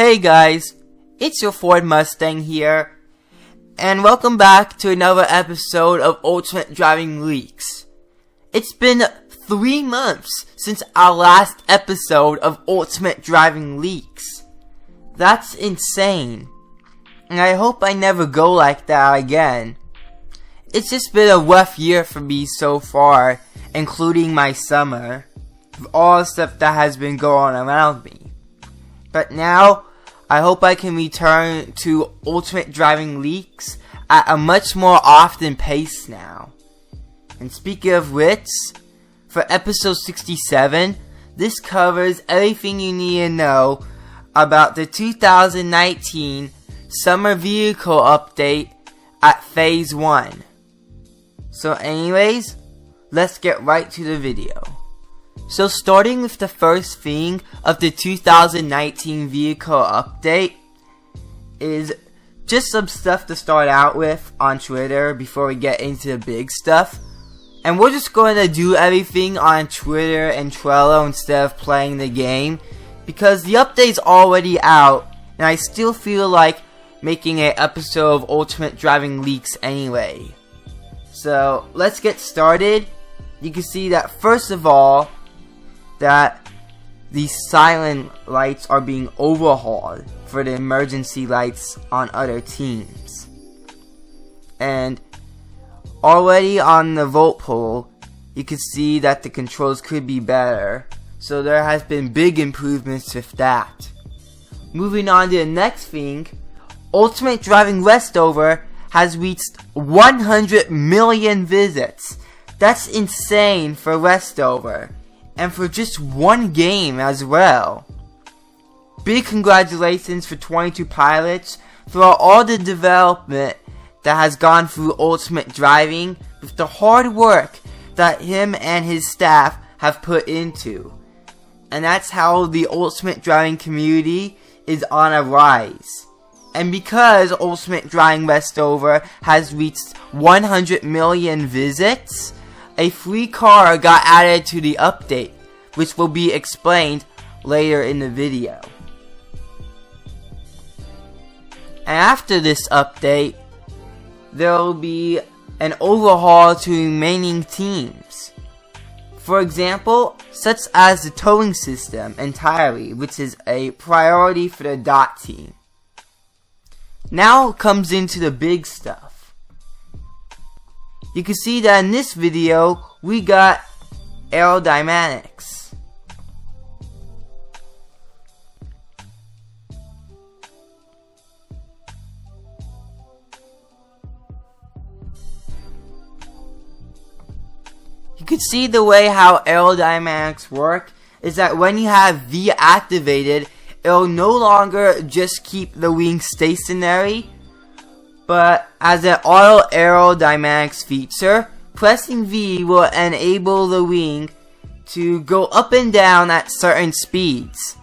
Hey guys, it's your Ford Mustang here, and welcome back to another episode of Ultimate Driving Leaks. It's been 3 months since our last episode of Ultimate Driving Leaks. That's insane, and I hope I never go like that again. It's just been a rough year for me so far, including my summer, with all the stuff that has been going on around me. But now, I hope I can return to Ultimate Driving Leaks at a much more often pace now. And speaking of which, for episode 67, this covers everything you need to know about the 2019 Summer Vehicle Update at Phase 1. So anyways, let's get right to the video. So starting with the first thing of the 2019 vehicle update is just some stuff to start out with on Twitter before we get into the big stuff. And we're just going to do everything on Twitter and Trello instead of playing the game, because the update's already out and I still feel like making an episode of Ultimate Driving Leaks anyway. So let's get started. You can see that first of all, that the silent lights are being overhauled for the emergency lights on other teams. And already on the vote poll, you can see that the controls could be better. So there has been big improvements with that. Moving on to the next thing, Ultimate Driving Westover has reached 100 million visits. That's insane for Westover. And for just one game as well. Big congratulations for 22 pilots for all the development that has gone through Ultimate Driving with the hard work that him and his staff have put into. And that's how the Ultimate Driving community is on a rise. And because Ultimate Driving Westover has reached 100 million visits, a free car got added to the update, which will be explained later in the video. And after this update, there will be an overhaul to remaining teams. For example, such as the towing system entirely, which is a priority for the DOT team. Now comes into the big stuff. You can see that in this video, we got Aerodynamics. You can see the way how Aerodynamics work is that when you have V activated, it'll no longer just keep the wing stationary, but as an auto aerodynamics feature, pressing V will enable the wing to go up and down at certain speeds.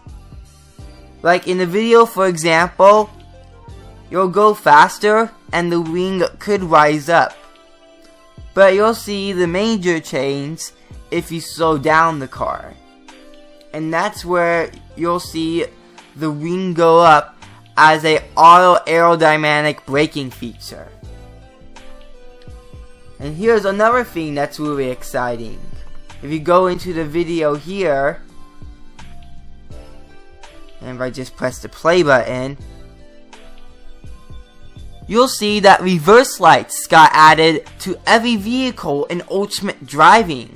Like in the video, for example, you'll go faster and the wing could rise up. But you'll see the major change if you slow down the car. And that's where you'll see the wing go up as a auto aerodynamic braking feature. And here's another thing that's really exciting. If you go into the video here, and if I just press the play button, you'll see that reverse lights got added to every vehicle in Ultimate Driving.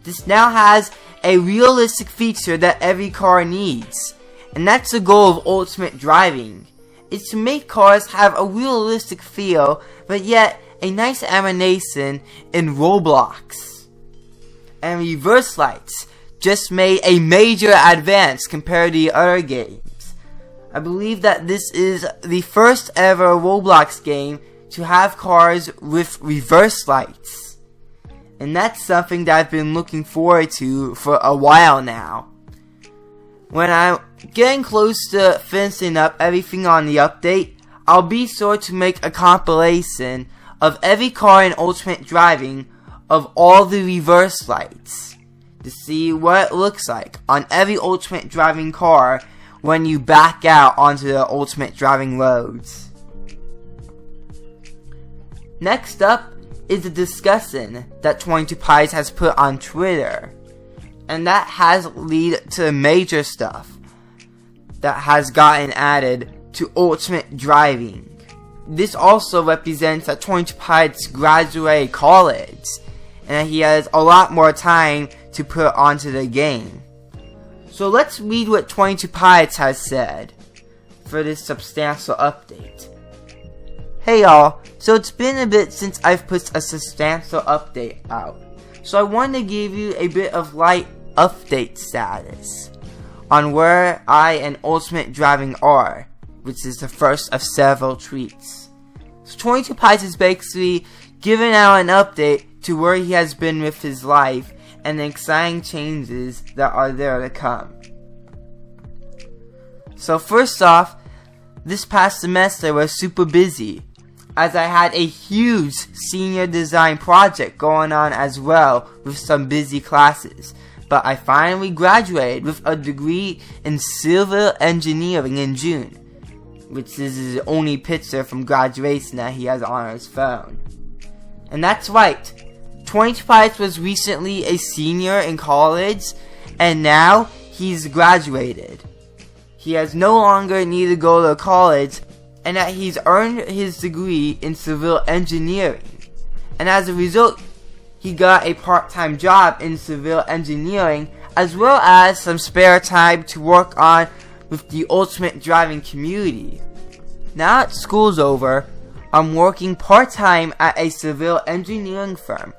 This now has a realistic feature that every car needs. And that's the goal of Ultimate Driving. It's to make cars have a realistic feel, but yet a nice animation in Roblox. And reverse lights just made a major advance compared to the other games. I believe that this is the first ever Roblox game to have cars with reverse lights. And that's something that I've been looking forward to for a while now. When I'm getting close to finishing up everything on the update, I'll be sure to make a compilation of every car in Ultimate Driving of all the reverse lights to see what it looks like on every Ultimate Driving car when you back out onto the ultimate driving roads. Next up is a discussion that 22 Pilots has put on Twitter, and that has led to major stuff that has gotten added to ultimate driving. This also represents that 22 Pilots graduated college, and that he has a lot more time to put onto the game. So let's read what 22 Pilots has said for this substantial update. Hey y'all, so it's been a bit since I've put a substantial update out, so I wanted to give you a bit of light update status on where I and Ultimate Driving are, which is the first of several tweets. So 22 Pilots is basically giving out an update to where he has been with his life and the exciting changes that are there to come. So first off, this past semester was super busy, as I had a huge senior design project going on as well with some busy classes. But I finally graduated with a degree in civil engineering in June, which is his only picture from graduation that he has on his phone. And that's right, 22 Pilots was recently a senior in college, and now he's graduated. He has no longer need to go to college, and that he's earned his degree in civil engineering. And as a result, he got a part-time job in civil engineering, as well as some spare time to work on with the ultimate driving community. Now that school's over, I'm working part-time at a civil engineering firm,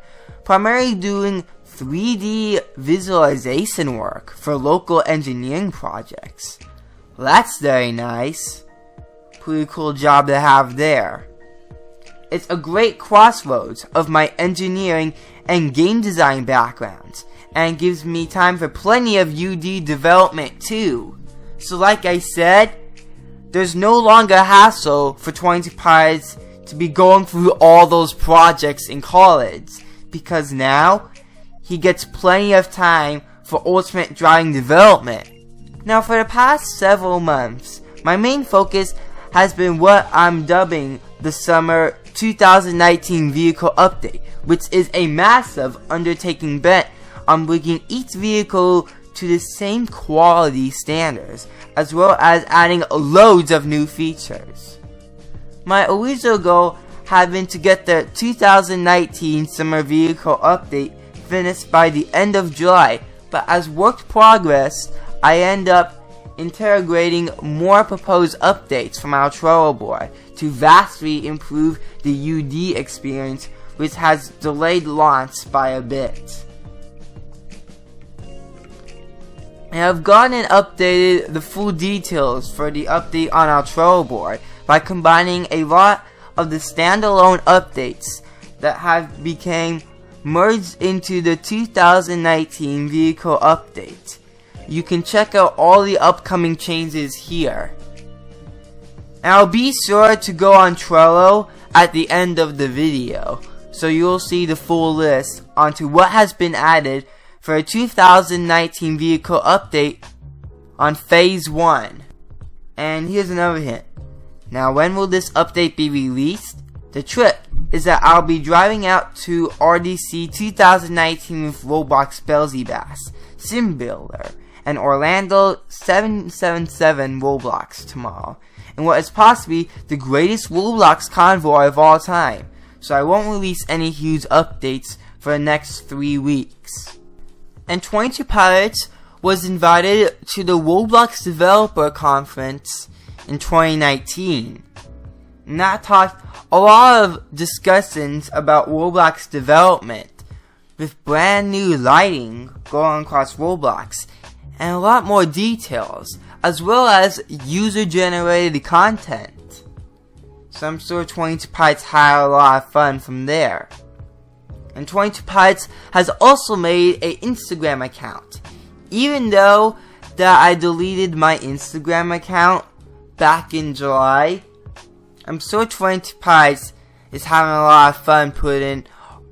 primarily doing 3D visualization work for local engineering projects. Well, that's very nice. Pretty cool job to have there. It's a great crossroads of my engineering and game design backgrounds, and gives me time for plenty of UD development too. So like I said, there's no longer a hassle for 22 Pilots to be going through all those projects in college, because now he gets plenty of time for ultimate driving development. Now for the past several months, my main focus has been what I'm dubbing the Summer 2019 Vehicle Update, which is a massive undertaking bent on bringing each vehicle to the same quality standards, as well as adding loads of new features. My original goal had been to get the 2019 Summer Vehicle Update finished by the end of July, but as work progressed, I end up integrating more proposed updates from our Trello board to vastly improve the UD experience, which has delayed launch by a bit. And I've gone and updated the full details for the update on our Trello board by combining a lot of the standalone updates that have become merged into the 2019 Vehicle Update. You can check out all the upcoming changes here. And I'll be sure to go on Trello at the end of the video, so you'll see the full list onto what has been added for a 2019 Vehicle Update on Phase 1. And here's another hint. Now, when will this update be released? The trick is that I'll be driving out to RDC 2019 with Roblox Belzebass, Sim Builder, and Orlando 777 Roblox tomorrow, and what is possibly the greatest Roblox convoy of all time, so I won't release any huge updates for the next 3 weeks. And 22 Pilots was invited to the Roblox Developer Conference in 2019, and that talked a lot of discussions about Roblox development, with brand new lighting going across Roblox, and a lot more details, as well as user-generated content. So I'm sure 22 Pilots had a lot of fun from there. And 22 Pilots has also made an Instagram account. Even though that I deleted my Instagram account back in July, I'm sure 22 Pilots is having a lot of fun putting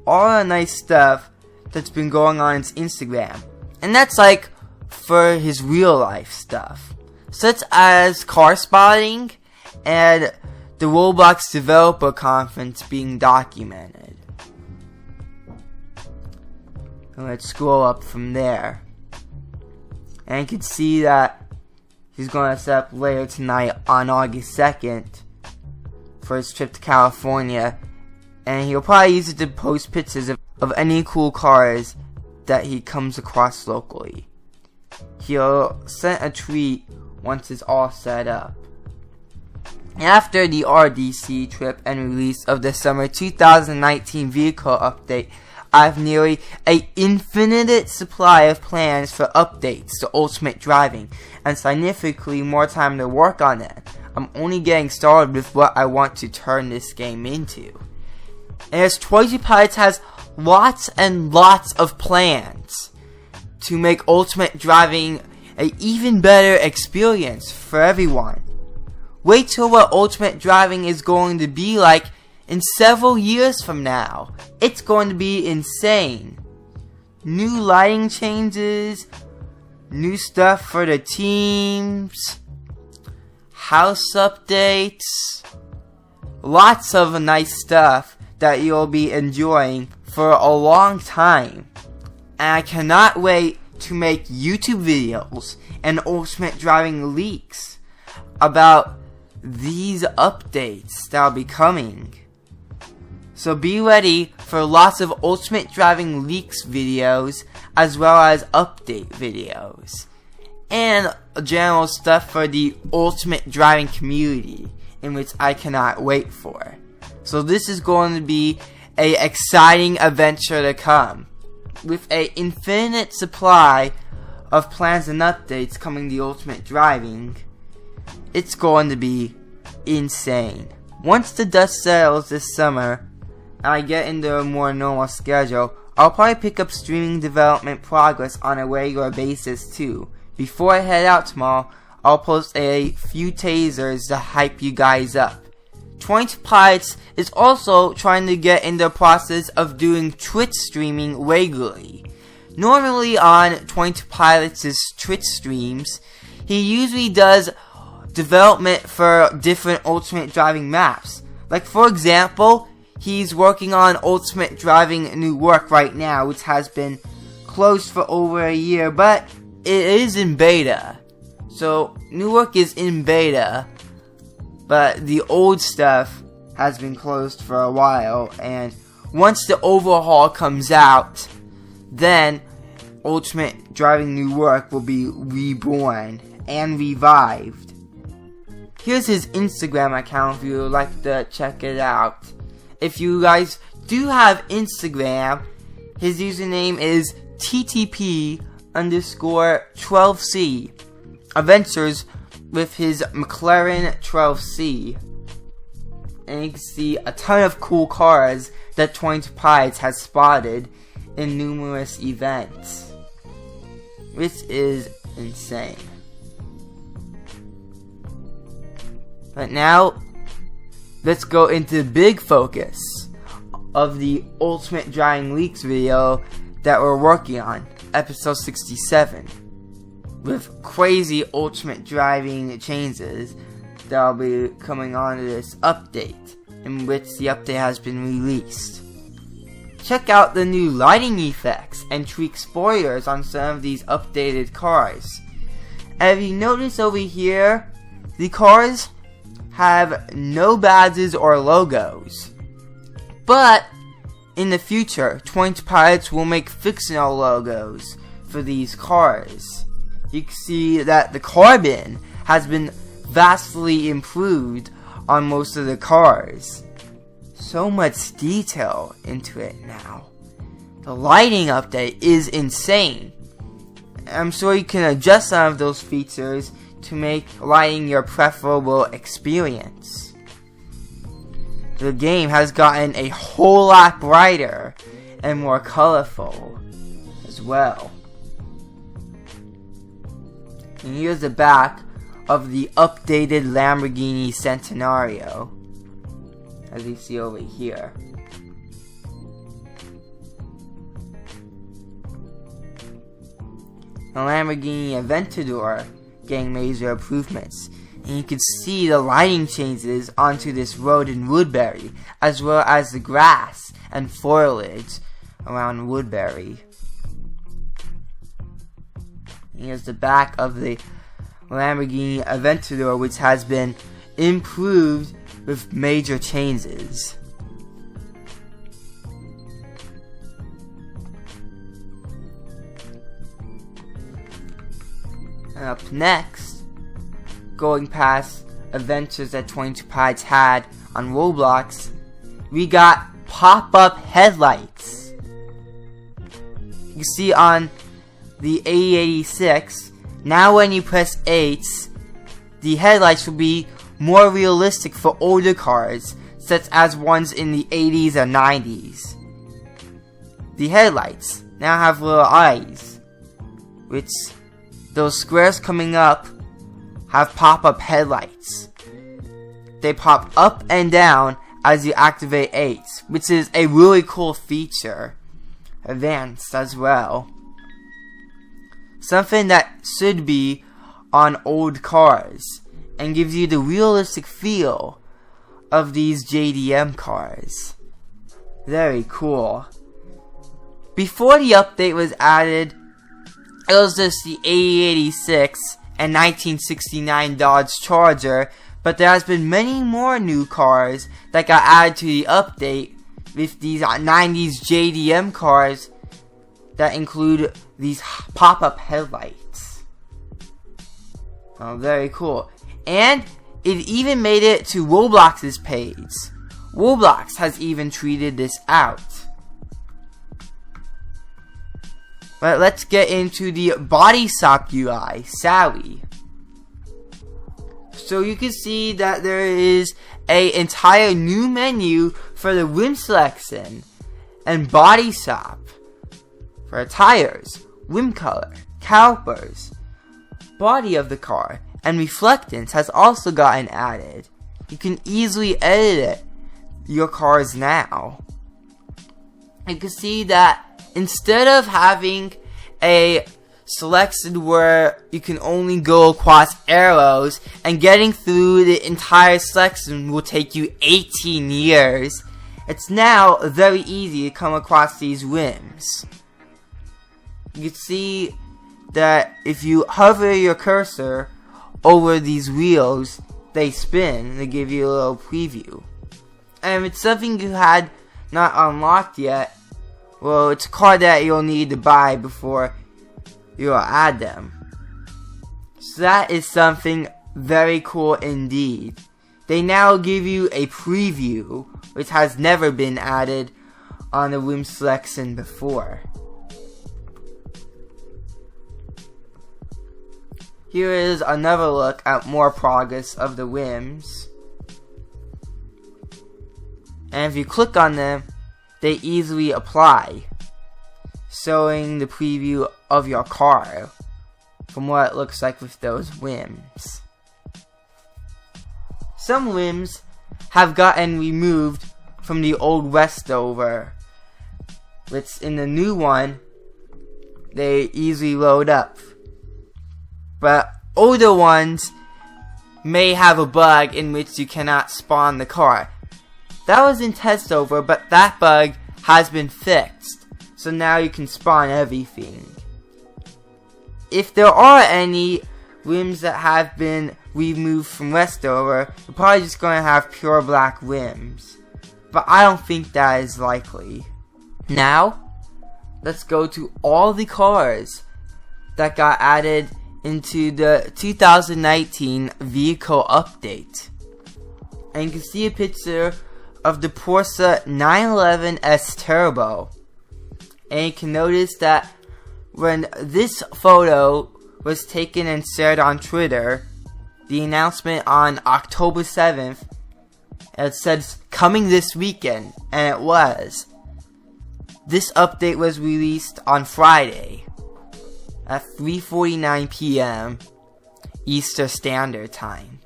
all the nice stuff that's been going on his Instagram. And that's like for his real life stuff. such as car spotting and the Roblox developer conference being documented. And let's scroll up from there. And you can see that he's going to set up later tonight on August 2nd for his trip to California. And he'll probably use it to post pictures of any cool cars that he comes across locally. He'll send a tweet once it's all set up. After the RDC trip and release of the summer 2019 vehicle update, I have nearly an infinite supply of plans for updates to Ultimate Driving, and significantly more time to work on them. I'm only getting started with what I want to turn this game into. And as Toyota Pilots has lots and lots of plans to make Ultimate Driving an even better experience for everyone. Wait till what Ultimate Driving is going to be like in several years from now. It's going to be insane. New lighting changes, new stuff for the teams, house updates, lots of nice stuff that you'll be enjoying for a long time. And I cannot wait to make YouTube videos and Ultimate Driving leaks about these updates that'll be coming. So be ready for lots of Ultimate Driving leaks videos as well as update videos. And general stuff for the Ultimate Driving community, in which I cannot wait for. So this is going to be an exciting adventure to come. With an infinite supply of plans and updates coming to Ultimate Driving, it's going to be insane. Once the dust settles this summer, and I get into a more normal schedule, I'll probably pick up streaming development progress on a regular basis too. Before I head out tomorrow, I'll post a few tasers to hype you guys up. Toyota Pilots is also trying to get in the process of doing Twitch streaming regularly. Normally on Toyota Pilots' Twitch streams, he usually does development for different Ultimate Driving maps. Like for example, he's working on Ultimate Driving New York right now, which has been closed for over a year, but it is in beta. So Newark is in beta, but the old stuff has been closed for a while, and once the overhaul comes out, then Ultimate Driving New York will be reborn and revived. Here's his Instagram account if you would like to check it out. If you guys do have Instagram, his username is TTP_12C. Adventures with his Mclaren 12C. And you can see a ton of cool cars that Toyota Pilots has spotted in numerous events, which is insane. But now, let's go into the big focus of the Ultimate Driving Leaks video that we're working on, episode 67. With crazy Ultimate Driving changes that'll be coming on to this update, in which the update has been released. Check out the new lighting effects and tweak spoilers on some of these updated cars. And if you notice over here, the cars have no badges or logos. But in the future, Toyota Pilots will make fictional logos for these cars. You can see that the carbon has been vastly improved on most of the cars. So much detail into it now. The lighting update is insane. I'm sure you can adjust some of those features to make lighting your preferable experience. The game has gotten a whole lot brighter and more colorful as well. And here's the back of the updated Lamborghini Centenario, as you see over here. The Lamborghini Aventador getting major improvements. And you can see the lighting changes onto this road in Woodbury, as well as the grass and foliage around Woodbury. Here's the back of the Lamborghini Aventador, which has been improved with major changes. And up next, going past adventures that 22 Pilots had on Roblox, we got pop-up headlights. You can see on the 8086, now when you press 8, the headlights will be more realistic for older cars, such as ones in the 80s or 90s. The headlights now have little eyes, which those squares coming up have pop-up headlights. They pop up and down as you activate 8, which is a really cool feature. Advanced as well. Something that should be on old cars and gives you the realistic feel of these JDM cars. Very cool. Before the update was added, it was just the 8086 and 1969 Dodge Charger, but there has been many more new cars that got added to the update with these 90s JDM cars that include these pop-up headlights. Oh, very cool. And it even made it to Roblox's page. Roblox has even tweeted this out. But let's get into the body shop UI, Sally. So you can see that there is an entire new menu for the rim selection and body shop. For tires, rim color, calipers, body of the car, and reflectance has also gotten added. You can easily edit your cars now. You can see that instead of having a selection where you can only go across arrows and getting through the entire selection will take you 18 years, it's now very easy to come across these rims. You can see that if you hover your cursor over these wheels, they spin. They give you a little preview. And if it's something you had not unlocked yet, well, it's a card that you'll need to buy before you'll add them. So that is something very cool indeed. They now give you a preview, which has never been added on the rim selection before. Here is another look at more progress of the rims. And if you click on them, they easily apply, showing the preview of your car from what it looks like with those rims. Some rims have gotten removed from the old Westover, which in the new one, they easily load up. But older ones may have a bug in which you cannot spawn the car. That was in Testover, but that bug has been fixed. So now you can spawn everything. If there are any rims that have been removed from Westover, you're probably just going to have pure black rims. But I don't think that is likely. Now, let's go to all the cars that got added into the 2019 vehicle update. And you can see a picture of the Porsche 911 S Turbo. And you can notice that when this photo was taken and shared on Twitter, the announcement on October 7th, it says coming this weekend, and it was. This update was released on Friday at 3:49 p.m. Eastern Standard Time.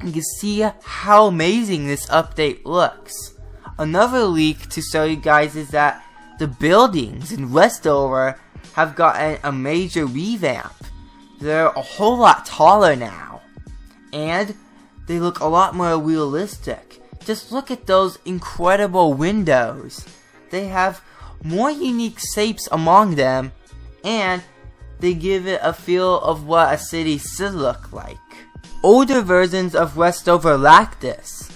You can see how amazing this update looks. Another leak to show you guys is that the buildings in Westover have gotten a major revamp. they're a whole lot taller now. And they look a lot more realistic. Just look at those incredible windows. They have more unique shapes among them, and they give it a feel of what a city should look like. Older versions of Westover lack this,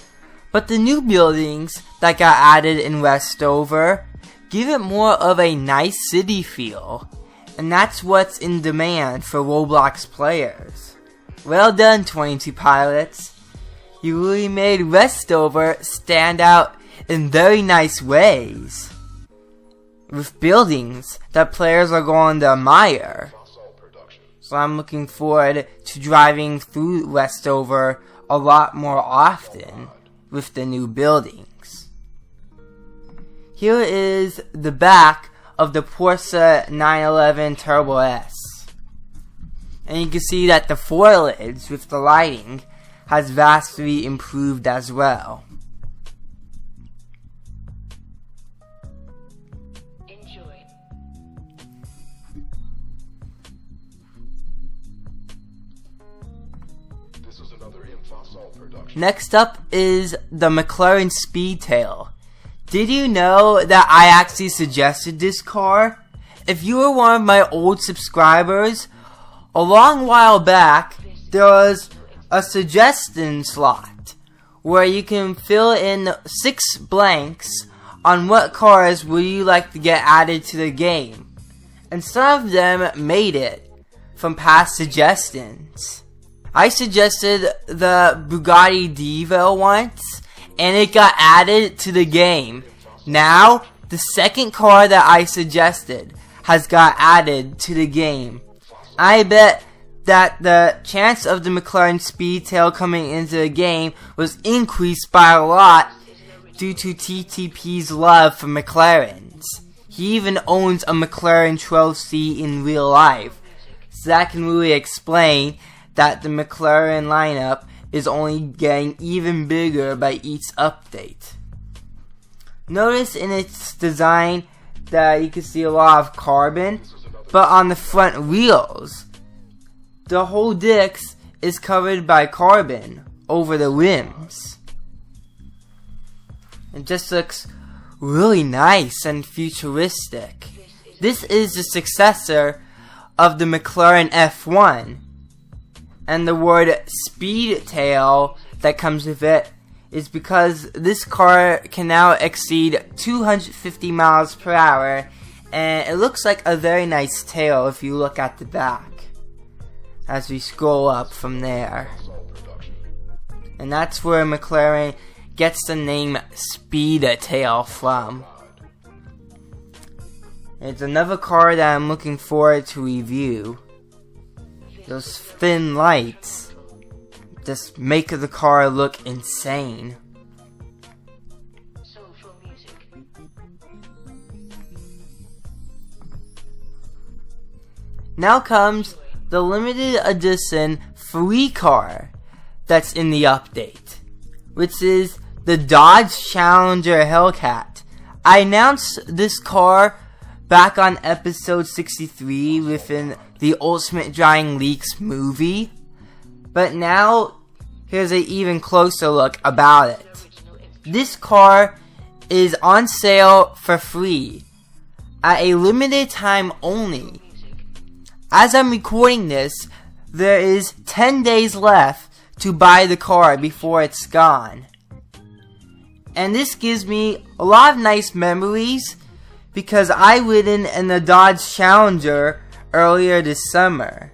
but the new buildings that got added in Westover give it more of a nice city feel, and that's what's in demand for Roblox players. Well done, 22 pilots. You really made Westover stand out in very nice ways, with buildings that players are going to admire. So I'm looking forward to driving through Westover a lot more often with the new buildings. Here is the back of the Porsche 911 Turbo S. And you can see that the foliage with the lighting has vastly improved as well. Next up is the McLaren Speedtail. Did you know that I actually suggested this car? If you were one of my old subscribers, a long while back, there was a suggestion slot where you can fill in 6 blanks on what cars would you like to get added to the game. And some of them made it from past suggestions. I suggested the Bugatti Divo once, and it got added to the game. Now, the second car that I suggested has got added to the game. I bet that the chance of the McLaren Speedtail coming into the game was increased by a lot due to TTP's love for McLarens. He even owns a McLaren 12C in real life, so that can really explain that the McLaren lineup is only getting even bigger by each update. Notice in its design that you can see a lot of carbon, but on the front wheels, the whole disc is covered by carbon over the rims. It just looks really nice and futuristic. This is the successor of the McLaren F1, and the word Speedtail that comes with it is because this car can now exceed 250 miles per hour, and it looks like a very nice tail if you look at the back as we scroll up from there. And that's where McLaren gets the name Speedtail from. It's another car that I'm looking forward to review. Those thin lights just make the car look insane. Now comes the limited edition free car that's in the update, which is the Dodge Challenger Hellcat. I announced this car back on episode 63 within the Ultimate Driving Leaks movie, but now here's an even closer look about it. This car is on sale for free at a limited time only. As I'm recording this, there is 10 days left to buy the car before it's gone. And this gives me a lot of nice memories because I ridden in the Dodge Challenger earlier this summer,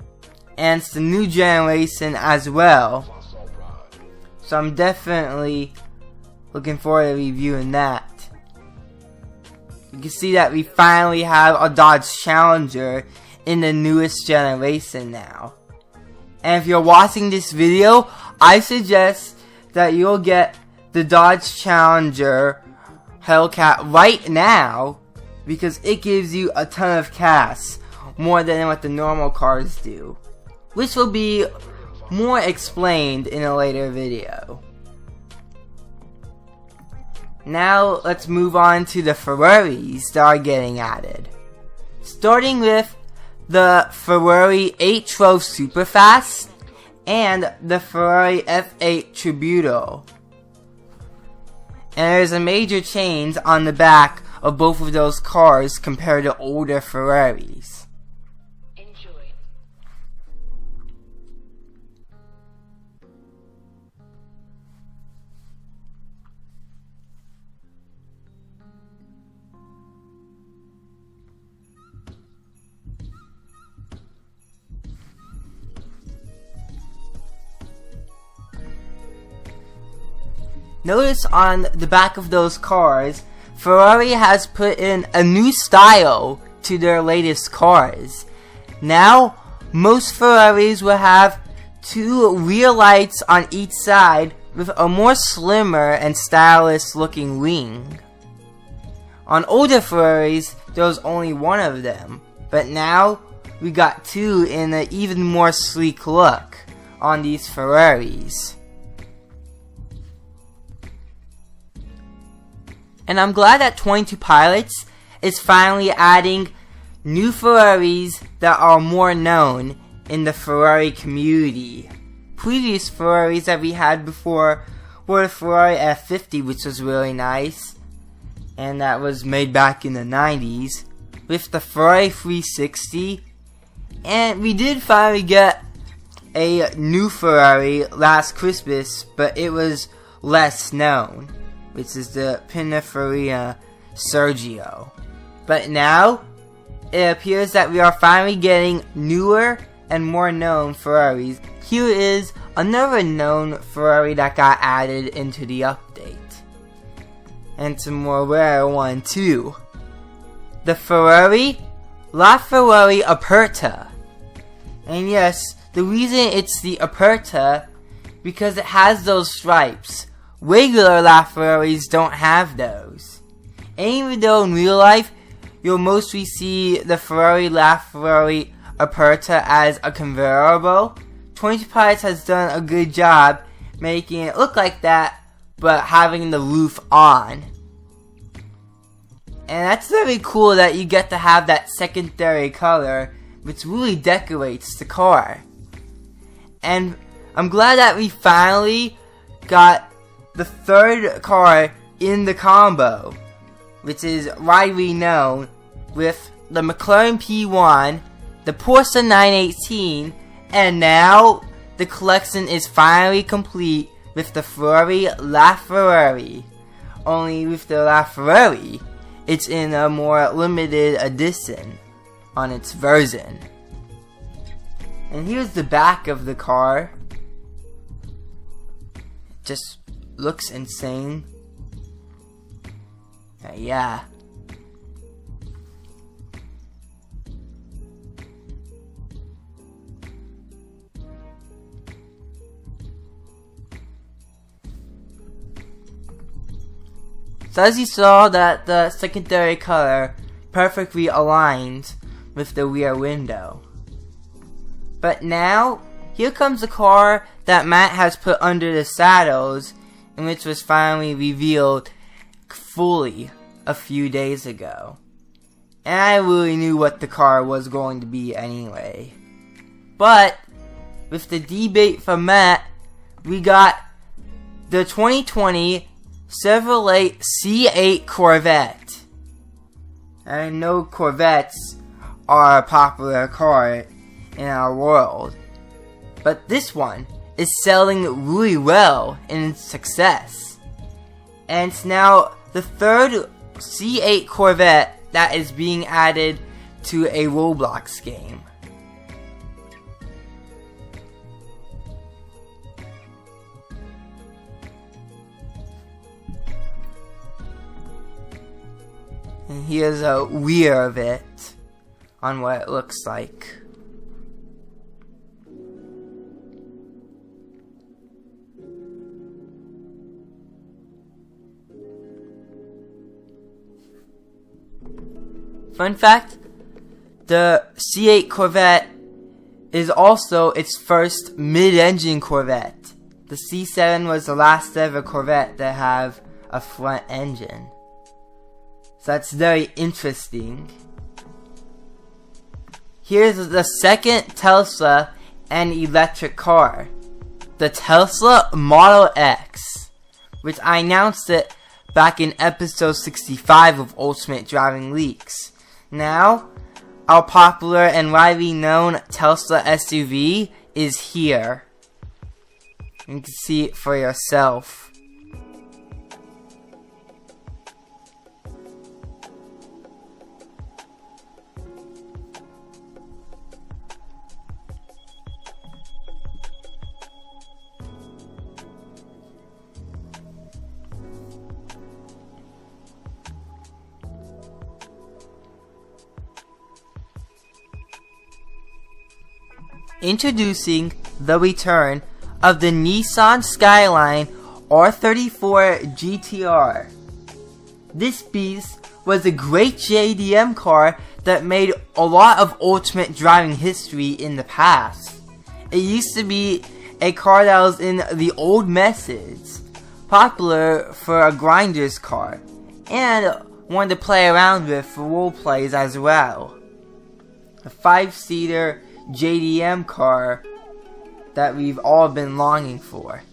and it's the new generation as well, so I'm definitely looking forward to reviewing that. You can see that we finally have a Dodge Challenger in the newest generation now. And if you're watching this video, I suggest that you'll get the Dodge Challenger Hellcat right now, because it gives you a ton of cash, more than what the normal cars do, which will be more explained in a later video. Now let's move on to the Ferraris that are getting added, starting with the Ferrari 812 Superfast and the Ferrari F8 Tributo. And there's a major change on the back of both of those cars compared to older Ferraris. Notice on the back of those cars, Ferrari has put in a new style to their latest cars. Now, most Ferraris will have two rear lights on each side with a more slimmer and stylish looking wing. On older Ferraris, there was only one of them, but now we got two in an even more sleek look on these Ferraris. And I'm glad that 22 Pilots is finally adding new Ferraris that are more known in the Ferrari community. Previous Ferraris that we had before were the Ferrari F50, which was really nice, and that was made back in the 90s, with the Ferrari 360, and we did finally get a new Ferrari last Christmas, but it was less known, which is the Pininfarina Sergio. But now, it appears that we are finally getting newer and more known Ferraris. Here is another known Ferrari that got added into the update. And some more rare one too. The Ferrari Laferrari Aperta. And yes, the reason it's the Aperta, because it has those stripes. Regular LaFerraris don't have those. And even though in real life, you'll mostly see the Ferrari Laferrari Aperta as a convertible, 22 Pilots has done a good job making it look like that, but having the roof on. And that's very cool that you get to have that secondary color, which really decorates the car. And I'm glad that we finally got the third car in the combo, which is widely known, with the McLaren P1, the Porsche 918, and now the collection is finally complete with the Ferrari Laferrari. Only with the Laferrari, it's in a more limited edition on its version. And here's the back of the car. It just looks insane. Yeah. So as you saw, that the secondary color perfectly aligns with the rear window. But now, here comes the car that Matt has put under the saddles, and which was finally revealed fully a few days ago. And I really knew what the car was going to be anyway. But, with the debate from Matt, we got the 2020 Chevrolet C8 Corvette. I know Corvettes are a popular car in our world, but this one is selling really well in its success. And it's now the third C8 Corvette that is being added to a Roblox game. And here's a rear of it on what it looks like. Fun fact, the C8 Corvette is also its first mid-engine Corvette. The C7 was the last ever Corvette to have a front engine. So that's very interesting. Here's the second Tesla and electric car, the Tesla Model X, which I announced it back in episode 65 of Ultimate Driving Leaks. Now, our popular and widely known Tesla SUV is here. You can see it for yourself. Introducing the return of the Nissan Skyline R34 Gtr. This beast was a great JDM car that made a lot of ultimate driving history in the past. It used to be a car that was in the old methods, popular for a grinder's car, and one to play around with for role plays as well. A 5-seater JDM car that we've all been longing for.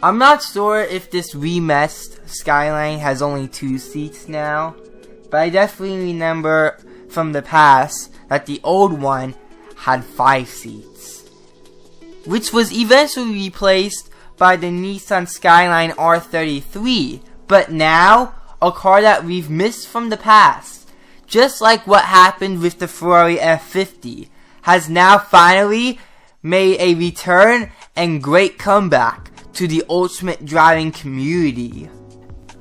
I'm not sure if this remessed Skyline has only 2 seats now, but I definitely remember from the past that the old one had 5 seats, which was eventually replaced by the Nissan Skyline R33, but now a car that we've missed from the past, just like what happened with the Ferrari F50, has now finally made a return and great comeback to the ultimate driving community.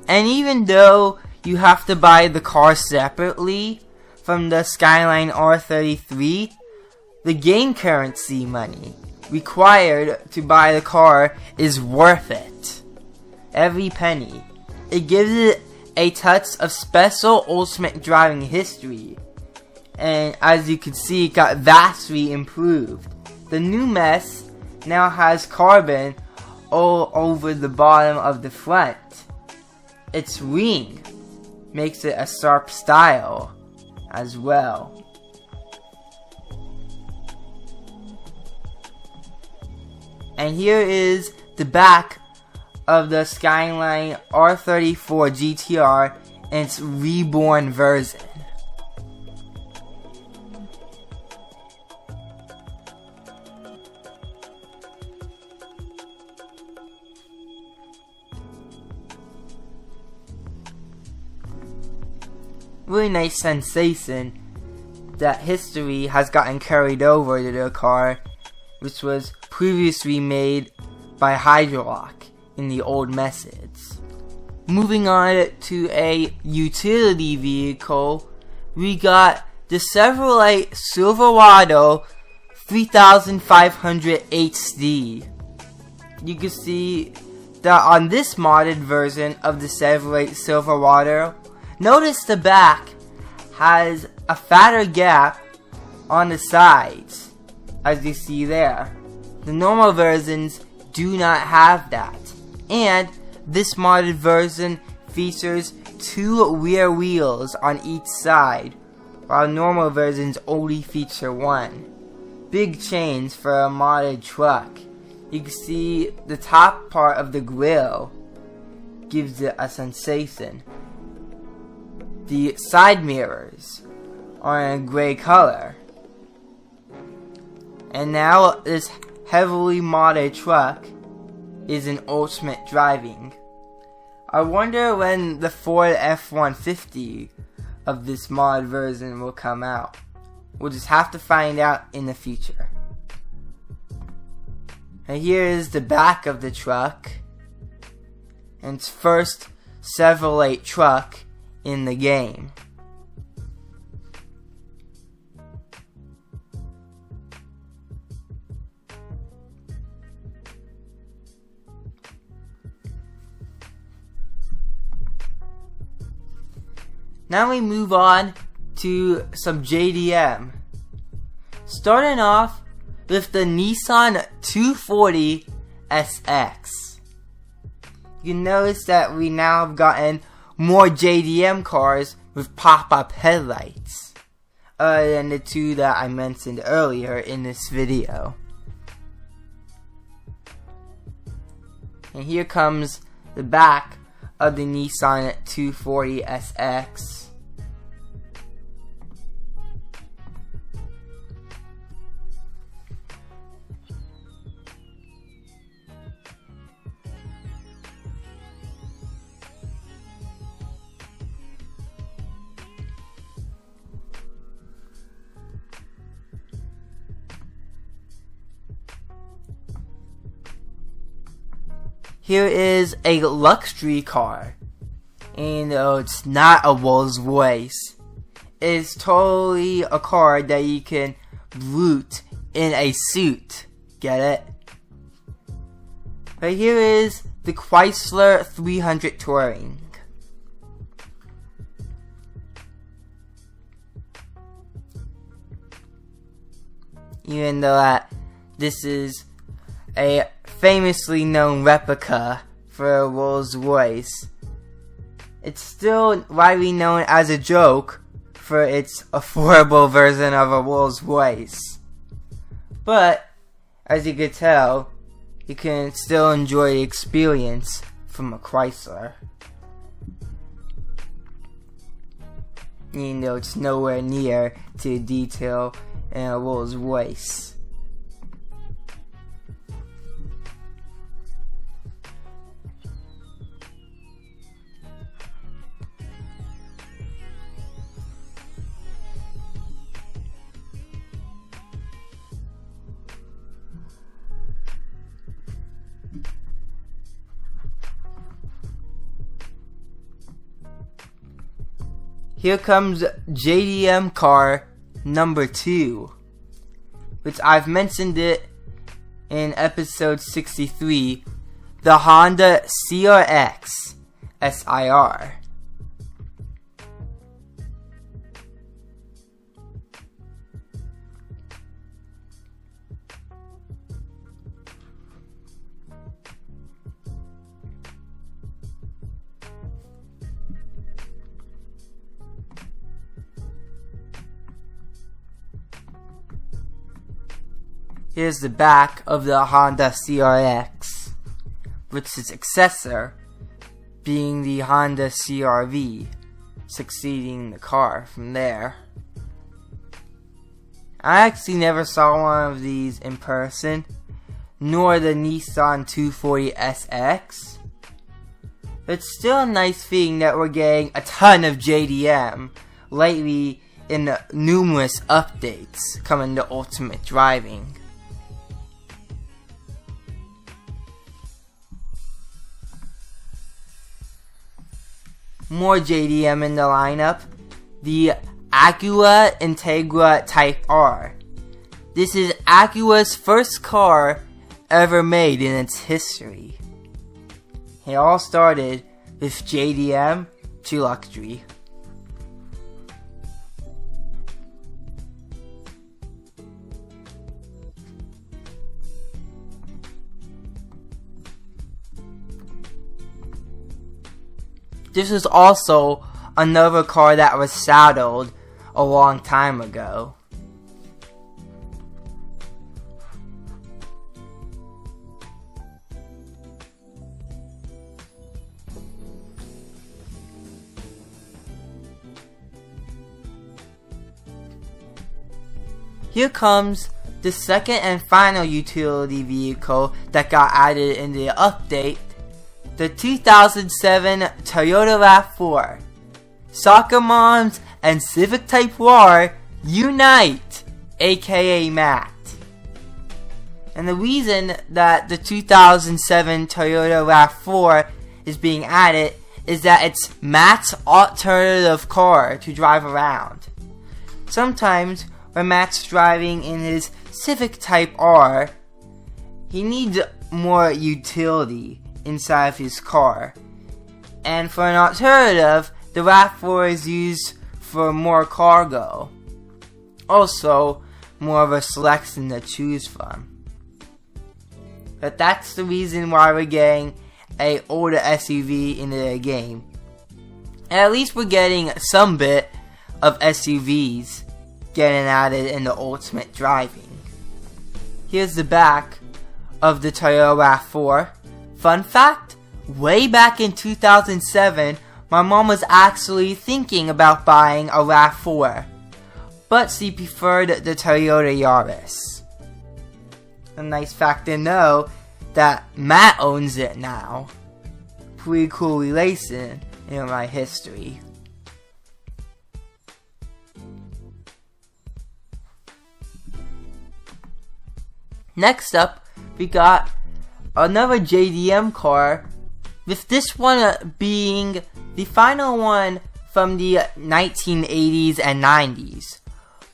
And even though you have to buy the car separately from the Skyline R33, the game currency money required to buy the car is worth it. Every penny. It gives it a touch of special ultimate driving history. And as you can see, it got vastly improved. The new mess now has carbon all over the bottom of the front. Its ring makes it a sharp style as well. And here is the back of the Skyline R34 Gtr in its reborn version. Really nice sensation that history has gotten carried over to the car, which was previously made by Hydrolock in the old methods. Moving on to a utility vehicle, we got the Chevrolet Silverado 3500 HD. You can see that on this modded version of the Chevrolet Silverado, notice the back has a fatter gap on the sides, as you see there. The normal versions do not have that. And this modded version features 2 rear wheels on each side, while normal versions only feature 1. Big change for a modded truck. You can see the top part of the grille gives it a sensation. The side mirrors are in a gray color. And now this heavily modded truck is in ultimate driving. I wonder when the Ford F-150 of this mod version will come out. We'll just have to find out in the future. And here is the back of the truck. And its first Chevrolet truck in the game. Now we move on to some JDM. Starting off with the Nissan 240 SX. You can notice that we now have gotten more JDM cars with pop-up headlights. other than the two that I mentioned earlier in this video. And here comes the back of the Nissan 240SX. Here is a luxury car, and it's not a Rolls Royce. It's totally a car that you can root in a suit. Get it? But here is the Chrysler 300 Touring. Even though this is a famously known replica for a Rolls Royce, it's still widely known as a joke for its affordable version of a Rolls Royce. But, as you can tell, you can still enjoy the experience from a Chrysler. Even though it's nowhere near to detail in a Rolls Royce. Here comes JDM car number 2, which I've mentioned it in episode 63, the Honda CRX SIR. Here's the back of the Honda CRX, with its successor being the Honda CR-V, succeeding the car from there. I actually never saw one of these in person, nor the Nissan 240SX. It's still a nice thing that we're getting a ton of JDM lately in the numerous updates coming to Ultimate Driving. More JDM in the lineup, the Acura Integra Type R. This is Acura's first car ever made in its history. It all started with JDM to luxury. This is also another car that was saddled a long time ago. Here comes the second and final utility vehicle that got added in the update, the 2007 Toyota Rav4. Soccer moms and Civic Type R unite, aka Matt. And the reason that the 2007 Toyota Rav4 is being added is that it's Matt's alternative car to drive around. Sometimes when Matt's driving in his Civic Type R, he needs more utility inside of his car. And for an alternative, the Rav4 is used for more cargo. Also, more of a selection to choose from. But that's the reason why we're getting an older SUV into the game. And at least we're getting some bit of SUVs getting added in the Ultimate Driving. Here's the back of the Toyota Rav4. Fun fact, way back in 2007, my mom was actually thinking about buying a Rav4, but she preferred the Toyota Yaris. A nice fact to know that Matt owns it now. Pretty cool relation in my history. Next up, we got another JDM car, with this one being the final one from the 1980s and 90s.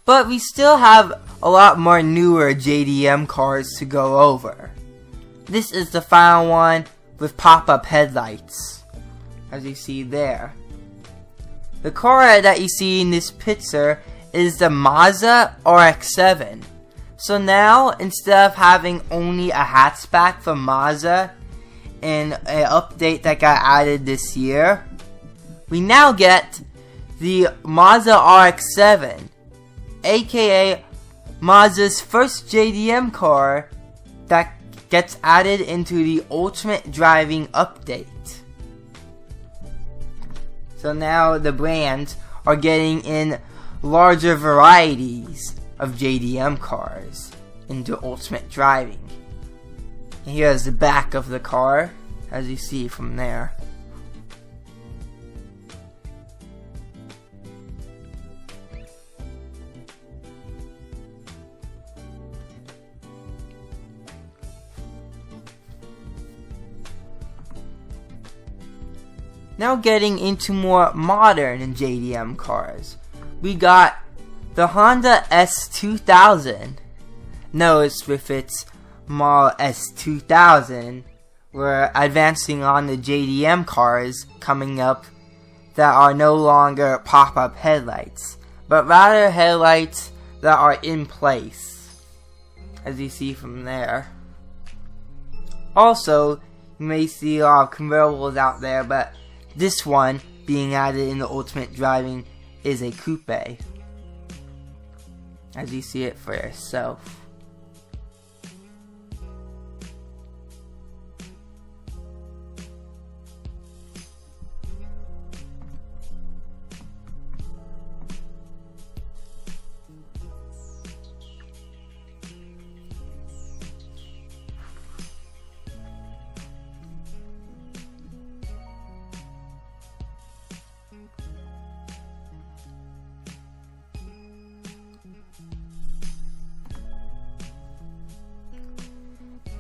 But we still have a lot more newer JDM cars to go over. This is the final one with pop-up headlights, as you see there. The car that you see in this picture is the Mazda Rx-7. So now, instead of having only a hatchback from Mazda in an update that got added this year, we now get the Mazda Rx-7, aka Mazda's first JDM car that gets added into the Ultimate Driving update. So now the brands are getting in larger varieties of JDM cars into Ultimate Driving. And here's the back of the car, as you see from there. Now getting into more modern JDM cars, we got the Honda S2000. Notice with its Model S2000, we're advancing on the JDM cars coming up that are no longer pop-up headlights, but rather headlights that are in place, as you see from there. Also, you may see a lot of convertibles out there, but this one being added in the Ultimate Driving is a coupe, as you see it for yourself.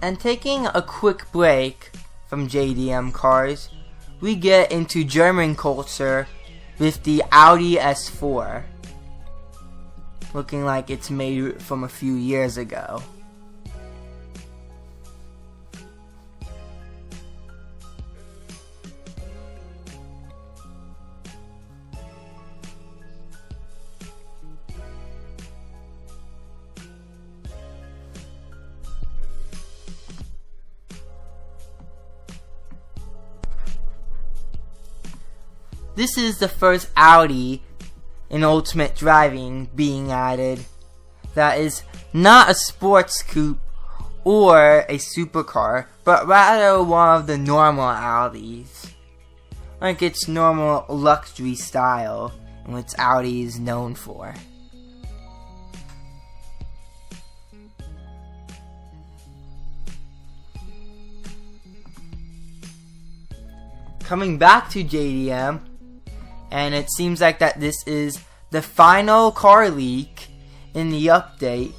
And taking a quick break from JDM cars, we get into German culture with the Audi S4, looking like it's made from a few years ago. This is the first Audi in Ultimate Driving being added that is not a sports coupe or a supercar, but rather one of the normal Audis, like its normal luxury style and what Audi is known for. Coming back to JDM, and it seems like that this is the final car leak in the update,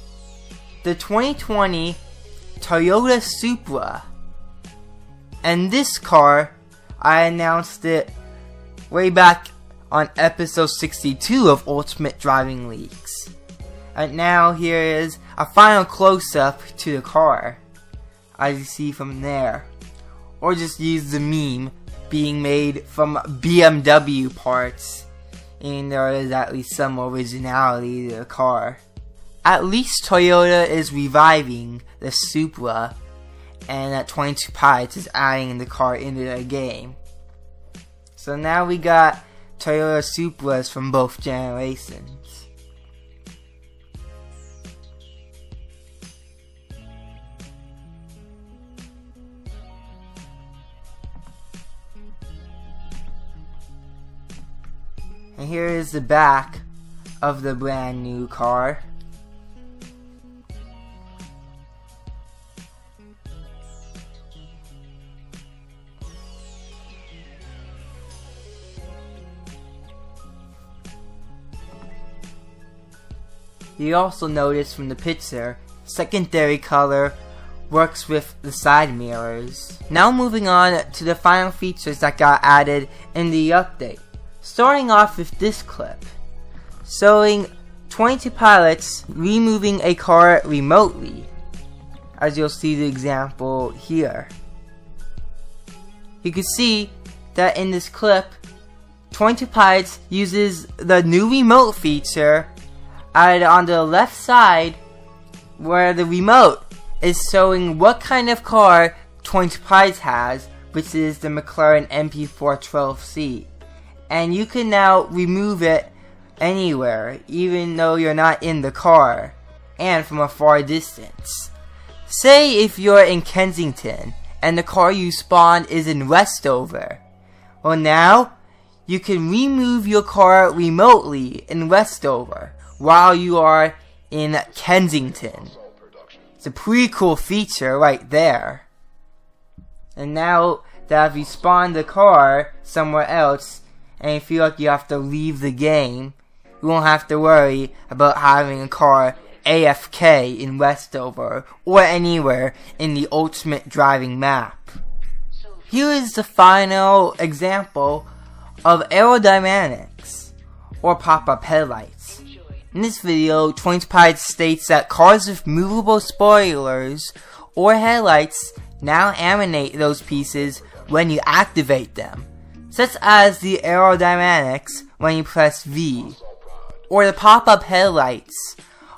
the 2020 Toyota Supra. And this car, I announced it way back on episode 62 of Ultimate Driving Leaks. And now here is a final close-up to the car, as you see from there. Or just use the meme being made from BMW parts, and there is at least some originality to the car. At least Toyota is reviving the Supra, and that 22 Pilots is adding the car into the game. So now we got Toyota Supras from both generations. And here is the back of the brand new car. You also notice from the picture, secondary color works with the side mirrors. Now moving on to the final features that got added in the update. Starting off with this clip, showing 22 pilots removing a car remotely, as you'll see the example here. You can see that in this clip, 22 pilots uses the new remote feature added on the left side, where the remote is showing what kind of car 22 pilots has, which is the Mclaren MP4 12C. And you can now remove it anywhere, even though you're not in the car, and from a far distance. Say if you're in Kensington, and the car you spawned is in Westover. Well, now, you can remove your car remotely in Westover, while you are in Kensington. It's a pretty cool feature right there. And now that you spawned the car somewhere else, and you feel like you have to leave the game, you won't have to worry about having a car AFK in Westover or anywhere in the Ultimate Driving map. Here is the final example of Aerodynamics, or pop-up headlights. In this video, 22 Pilots states that cars with movable spoilers or headlights now animate those pieces when you activate them, such as the Aerodynamics when you press V, or the pop-up headlights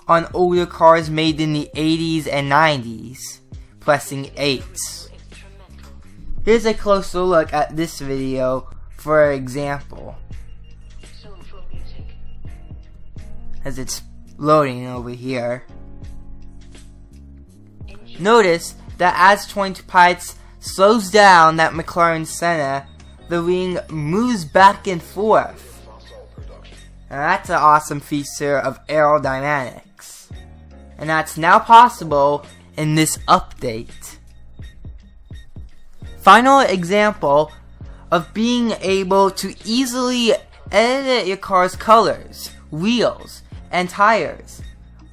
on older cars made in the 80s and 90s, pressing 8. Here's a closer look at this video for example, as it's loading over here. Notice that as 22 Pilots slows down that McLaren Senna, the ring moves back and forth. And that's an awesome feature of Aerodynamics. And that's now possible in this update. Final example of being able to easily edit your car's colors, wheels, and tires,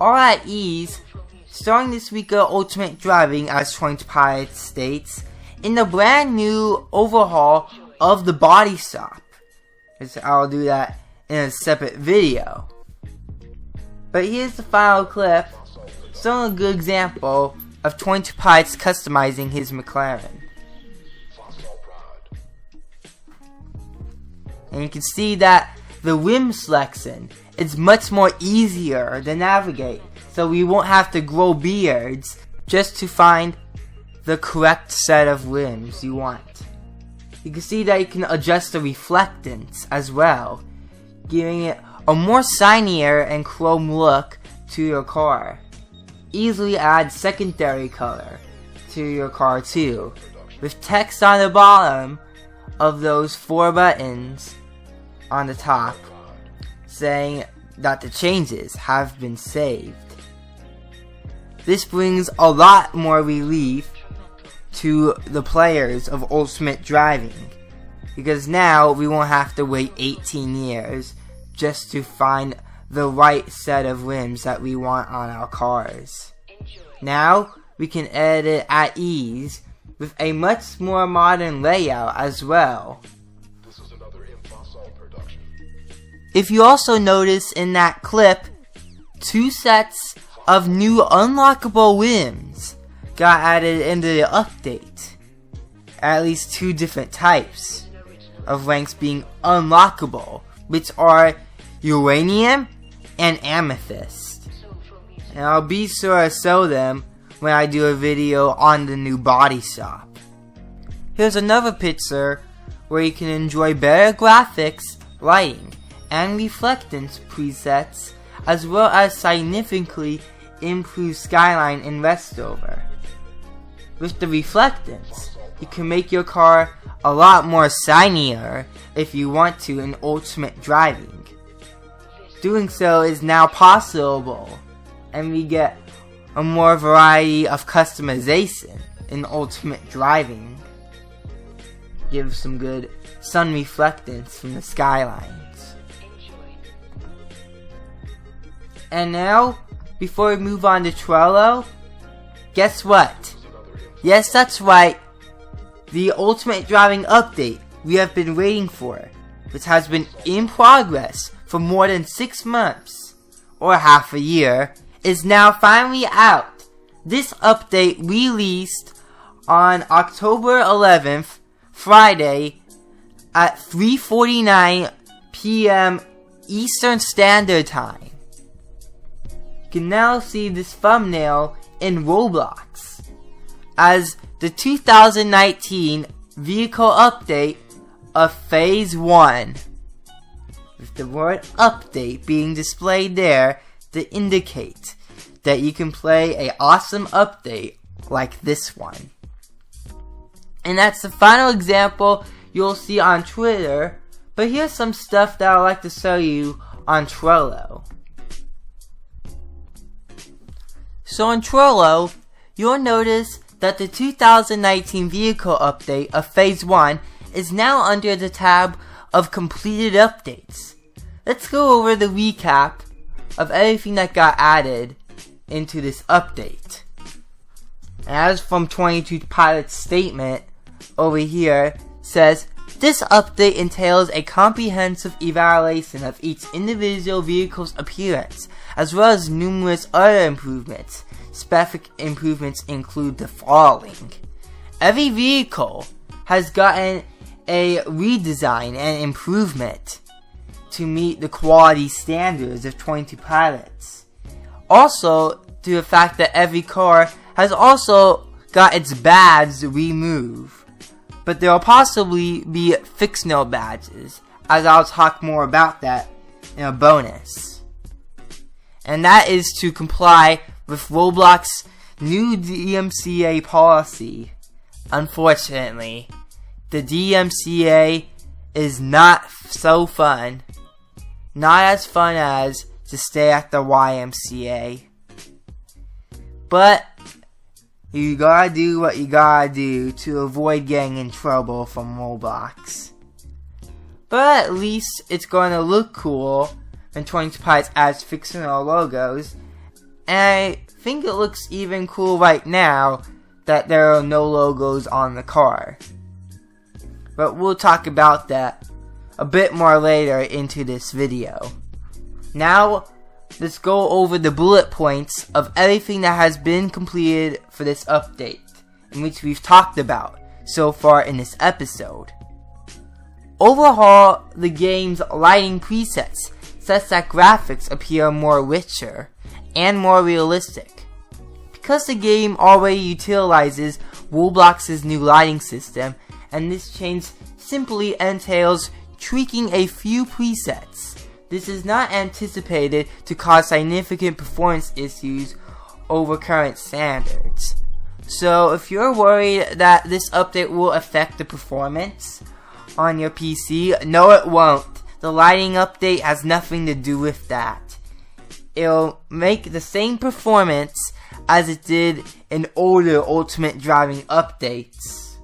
all at ease, starting this week of Ultimate Driving, as 22 Pilots states, in the brand new overhaul of the body shop. I'll do that in a separate video. But here's the final clip, showing a good example of 22 Pilots customizing his McLaren. And you can see that the rim selection is much more easier to navigate, so we won't have to grow beards just to find the correct set of rims you want. You can see that you can adjust the reflectance as well, giving it a more shinier and chrome look to your car. Easily add secondary color to your car too, with text on the bottom of those 4 buttons on the top saying that the changes have been saved. This brings a lot more relief to the players of Ultimate Driving, because now we won't have to wait 18 years just to find the right set of rims that we want on our cars. Now we can edit at ease with a much more modern layout as well. If you also notice in that clip, 2 sets of new unlockable rims got added into the update. At least 2 different types of ranks being unlockable, which are uranium and amethyst. And I'll be sure to show them when I do a video on the new body shop. Here's another picture where you can enjoy better graphics, lighting, and reflectance presets, as well as significantly improved skyline in Westover. With the reflectance, you can make your car a lot more shinier if you want to in Ultimate Driving. Doing so is now possible, and we get a more variety of customization in Ultimate Driving. Give some good sun reflectance from the skylines. And now, before we move on to Trello, guess what? Yes, that's right. The Ultimate Driving update we have been waiting for, which has been in progress for more than 6 months, or half a year, is now finally out. This update released on October 11th, Friday, at 3:49 p.m. Eastern Standard Time. You can now see this thumbnail in Roblox as the 2019 vehicle update of Phase 1, with the word update being displayed there to indicate that you can play an awesome update like this one. And that's the final example you'll see on Twitter, but here's some stuff that I'd like to show you on Trello. So on Trello, you'll notice that the 2019 vehicle update of Phase 1 is now under the tab of completed updates. Let's go over the recap of everything that got added into this update. As from 22 Pilot's statement over here says, this update entails a comprehensive evaluation of each individual vehicle's appearance, as well as numerous other improvements. Specific improvements include the following. Every vehicle has gotten a redesign and improvement to meet the quality standards of 22 Pilots. Also, to the fact that every car has also got its badge removed. But there will possibly be fictional badges, as I'll talk more about that in a bonus. And that is to comply with Roblox's new DMCA policy. Unfortunately, the DMCA is not so fun. Not as fun as to stay at the YMCA. But you gotta do what you gotta do to avoid getting in trouble from Roblox. But at least it's gonna look cool when 22 Pilots adds fictional logos. And I think it looks even cool right now that there are no logos on the car. But we'll talk about that a bit more later into this video. Now, let's go over the bullet points of everything that has been completed for this update, in which we've talked about so far in this episode. Overhaul the game's lighting presets such that graphics appear more richer and more realistic. Because the game already utilizes Roblox's new lighting system, and this change simply entails tweaking a few presets. This is not anticipated to cause significant performance issues over current standards. So if you're worried that this update will affect the performance on your PC, no it won't. The lighting update has nothing to do with that. It'll make the same performance as it did in older Ultimate Driving updates.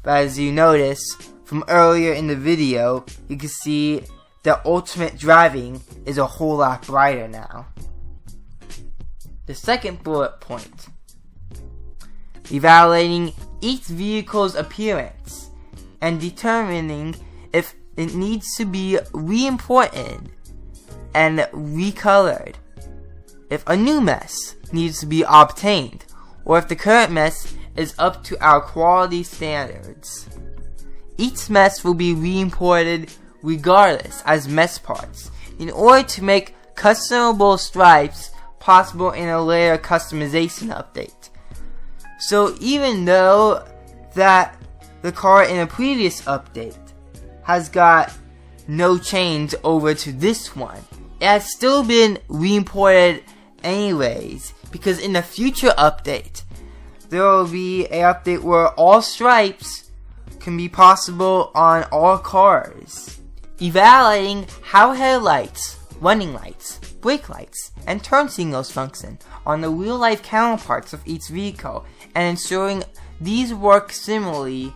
But as you notice from earlier in the video, you can see that Ultimate Driving is a whole lot brighter now. The second bullet point. Evaluating each vehicle's appearance and determining if it needs to be re-imported and recolored, if a new mess needs to be obtained, or if the current mess is up to our quality standards. Each mess will be re-imported regardless as mess parts, in order to make customizable stripes possible in a later customization update. So even though that the car in a previous update has got no change over to this one, it has still been re-imported anyways, because in the future update there will be an update where all stripes can be possible on all cars. Evaluating how headlights, running lights, brake lights, and turn signals function on the real-life counterparts of each vehicle, and ensuring these work similarly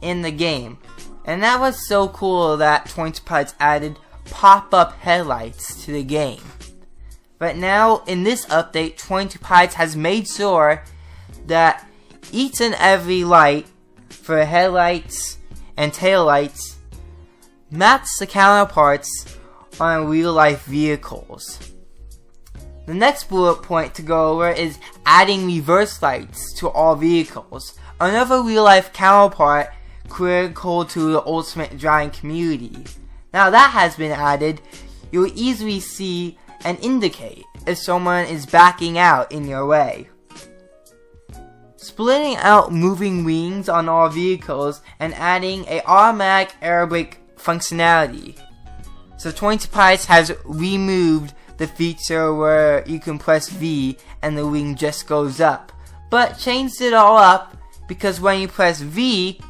in the game. And that was so cool that Toyota Pilots added pop-up headlights to the game. But now, in this update, Toyota Pilots has made sure that each and every light for headlights and taillights match the counterparts on real-life vehicles. The next bullet point to go over is adding reverse lights to all vehicles, another real-life counterpart critical to the ultimate driving community. Now that has been added, you'll easily see and indicate if someone is backing out in your way. Splitting out moving wings on all vehicles and adding a automatic air brake functionality. So Toyota Pilots has removed the feature where you can press V and the wing just goes up, but changed it all up because when you press V,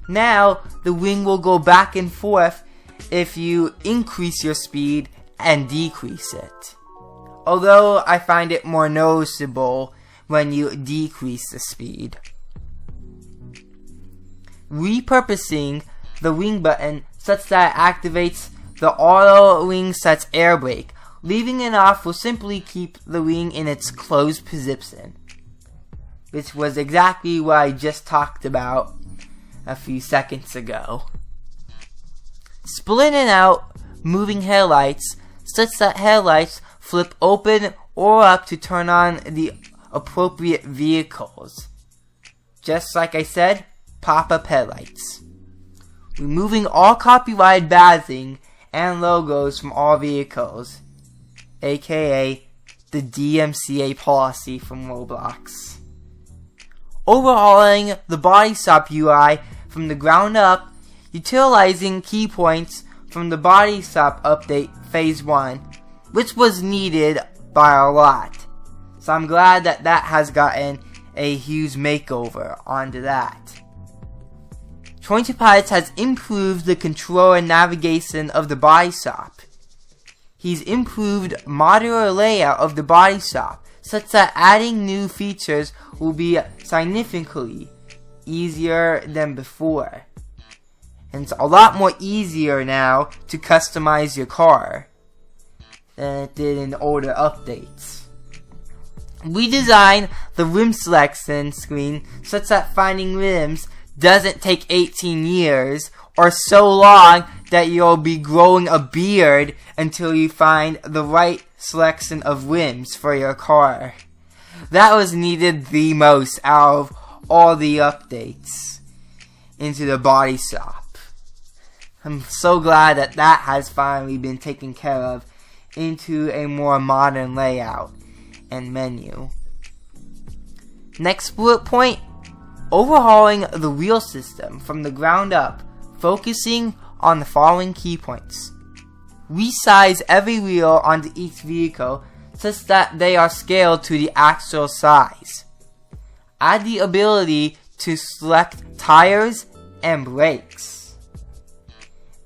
now the wing will go back and forth if you increase your speed and decrease it. Although I find it more noticeable when you decrease the speed. Repurposing the wing button such that it activates the auto wing sets air brake. Leaving it off will simply keep the wing in its closed position, which was exactly what I just talked about a few seconds ago. Splitting out moving headlights such that headlights flip open or up to turn on the appropriate vehicles. Just like I said, pop-up headlights. Removing all copyrighted badging and logos from all vehicles, aka the DMCA policy from Roblox. Overhauling the body shop UI from the ground up, utilizing key points from the body shop update phase 1, which was needed by a lot. So I'm glad that that has gotten a huge makeover onto that. Toyota Pilots has improved the control and navigation of the body shop. He's improved modular layout of the body shop such that adding new features will be significantly easier than before. And it's a lot more easier now to customize your car than it did in older updates. We designed the rim selection screen such that finding rims doesn't take 18 years or so long that you'll be growing a beard until you find the right selection of rims for your car. That was needed the most out of all the updates into the body shop. I'm so glad that that has finally been taken care of into a more modern layout and menu. Next bullet point, overhauling the wheel system from the ground up, focusing on the following key points. Resize every wheel onto each vehicle such that they are scaled to the actual size. Add the ability to select tires and brakes.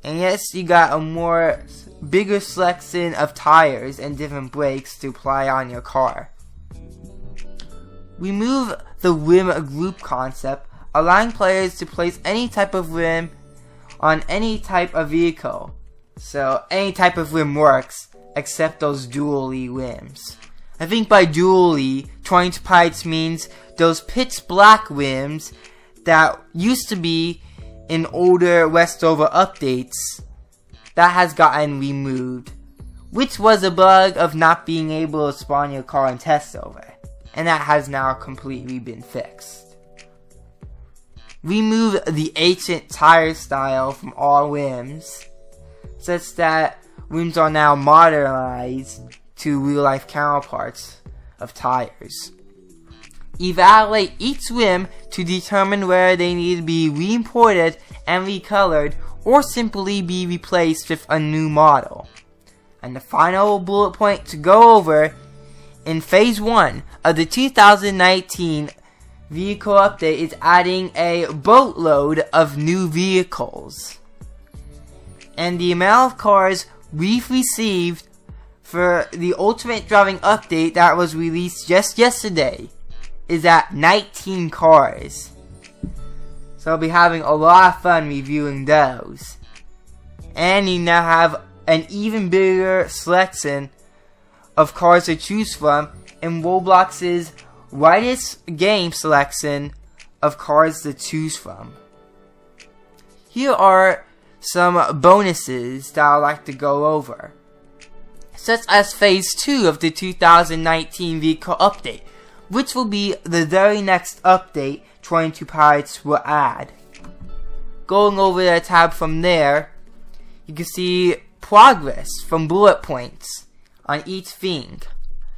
And yes, you got a bigger selection of tires and different brakes to apply on your car. Remove the rim group concept, allowing players to place any type of rim on any type of vehicle. So any type of rim works, except those dually rims. I think by dually, Toyota Pilots means those pitch black rims that used to be in older Westover updates that has gotten removed, which was a bug of not being able to spawn your car in Testover, and that has now completely been fixed. Remove the ancient tire style from all rims, such that rims are now modernized to real-life counterparts of tires. Evaluate each rim to determine whether they need to be re-imported and recolored or simply be replaced with a new model. And the final bullet point to go over, in phase 1 of the 2019 vehicle update is adding a boatload of new vehicles. And the amount of cars we've received for the Ultimate Driving update that was released just yesterday is at 19 cars. So I'll be having a lot of fun reviewing those. And you now have an even bigger selection of cars to choose from in Roblox's widest game selection of cars to choose from. Here are some bonuses that I'd like to go over, such as Phase 2 of the 2019 vehicle update, which will be the very next update 22 Pilots will add. Going over the tab from there, you can see progress from bullet points on each thing.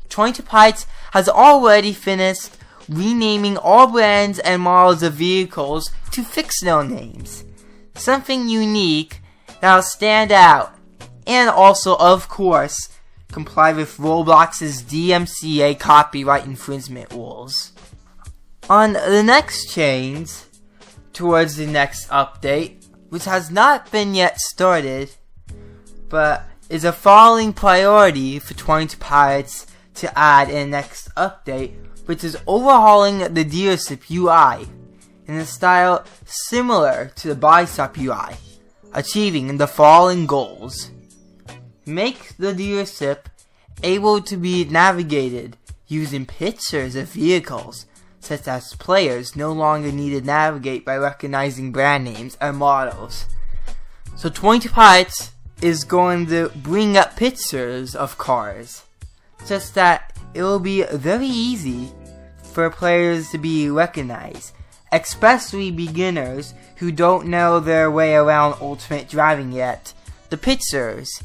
22 Pilots has already finished renaming all brands and models of vehicles to fictional names. Something unique that'll stand out, and also, of course, comply with Roblox's DMCA copyright infringement rules. On the next change, towards the next update, which has not been yet started, but is a following priority for 22 Pilots to add in the next update, which is overhauling the dealership UI in a style similar to the body shop UI, achieving the following goals. Make the dealership able to be navigated using pictures of vehicles, such as players no longer need to navigate by recognizing brand names and models. So 22 Pilots is going to bring up pictures of cars, such that it will be very easy for players to be recognized, especially beginners who don't know their way around Ultimate Driving yet. The pictures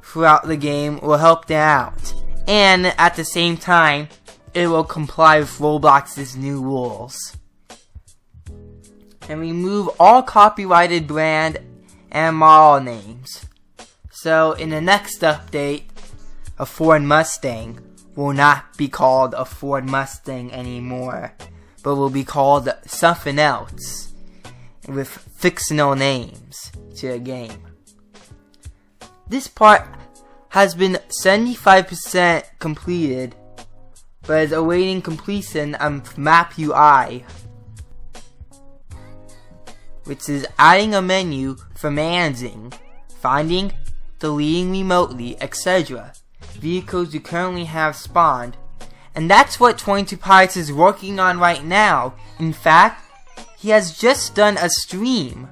throughout the game will help them out, and at the same time, it will comply with Roblox's new rules. And remove all copyrighted brand and model names. So in the next update, a Ford Mustang will not be called a Ford Mustang anymore, but will be called something else with fictional names to the game. This part has been 75% completed, but is awaiting completion on Map UI, which is adding a menu for managing, finding, deleting remotely, etc. vehicles you currently have spawned. And that's what 22 Pilots is working on right now. In fact, he has just done a stream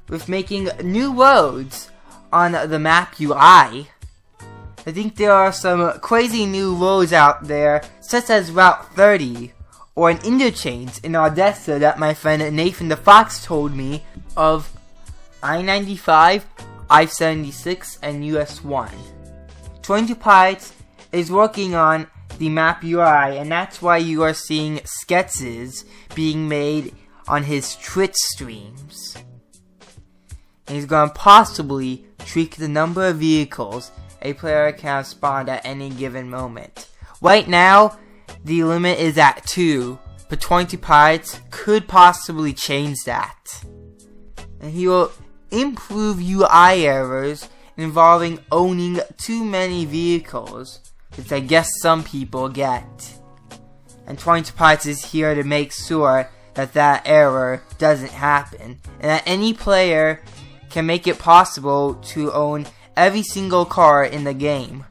with making new roads on the map UI. I think there are some crazy new roads out there, such as Route 30, or an interchange in Odessa that my friend Nathan the Fox told me of I-95, I-76, and US 1. 22 Pilots is working on the map UI, and that's why you are seeing sketches being made on his Twitch streams. And he's going to possibly tweak the number of vehicles a player can have spawned at any given moment. Right now, the limit is at 2, but 22 Pilots could possibly change that. And he will improve UI errors involving owning too many vehicles, which I guess some people get. And 22 Pilots is here to make sure that that error doesn't happen, and that any player can make it possible to own every single car in the game.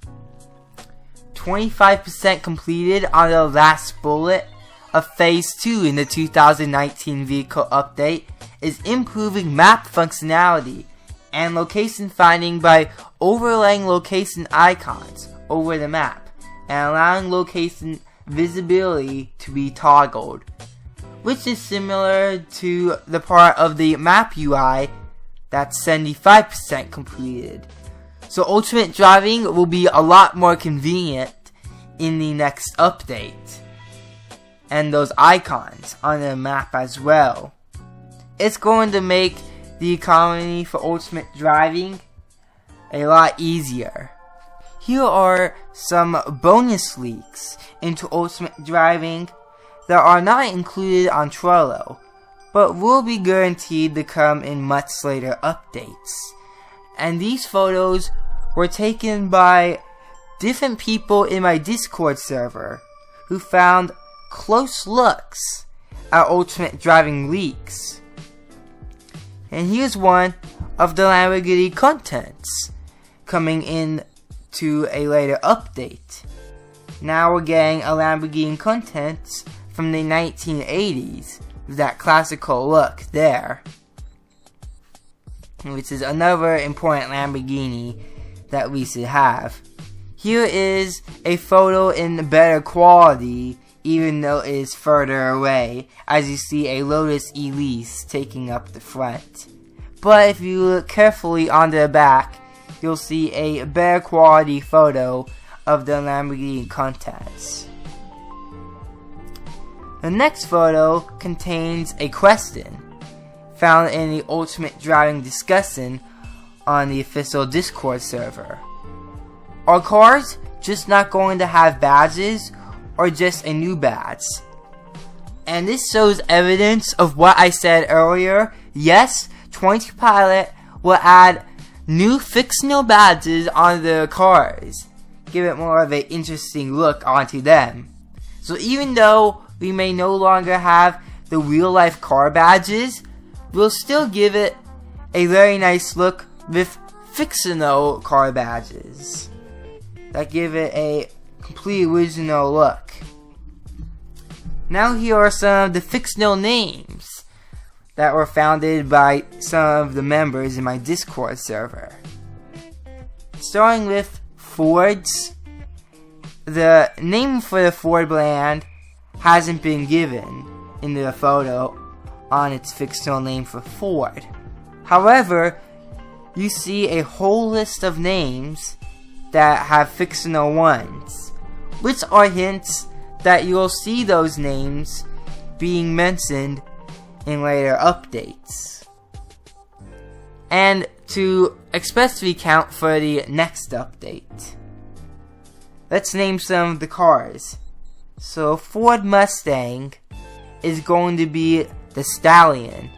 25% completed on the last bullet of Phase 2 in the 2019 vehicle update is improving map functionality and location finding by overlaying location icons over the map and allowing location visibility to be toggled, which is similar to the part of the map UI that's 75% completed. So Ultimate Driving will be a lot more convenient in the next update. And those icons on the map as well. It's going to make the economy for Ultimate Driving a lot easier. Here are some bonus leaks into Ultimate Driving that are not included on Trello, but will be guaranteed to come in much later updates. And these photos were taken by different people in my Discord server who found close looks at Ultimate Driving Leaks. And here's one of the Lamborghini contents coming in to a later update. Now we're getting a Lamborghini contents from the 1980s with that classical look there, which is another important Lamborghini that we should have. Here is a photo in better quality, even though it is further away, as you see a Lotus Elise taking up the front. But if you look carefully on the back, you'll see a better quality photo of the Lamborghini contents. The next photo contains a question found in the Ultimate Driving discussion on the official Discord server. Are cars just not going to have badges, or just a new badge? And this shows evidence of what I said earlier. Yes, 20 Pilot will add new fictional badges on the cars, give it more of an interesting look onto them. So even though we may no longer have the real life car badges, we'll still give it a very nice look with fictional car badges that give it a complete original look. Now here are some of the fictional names that were founded by some of the members in my Discord server. Starting with Fords, the name for the Ford brand hasn't been given in the photo on its fictional name for Ford. However, you see a whole list of names that have fictional ones, which are hints that you'll see those names being mentioned in later updates. And to especially count for the next update, let's name some of the cars. So Ford Mustang is going to be the Stallion.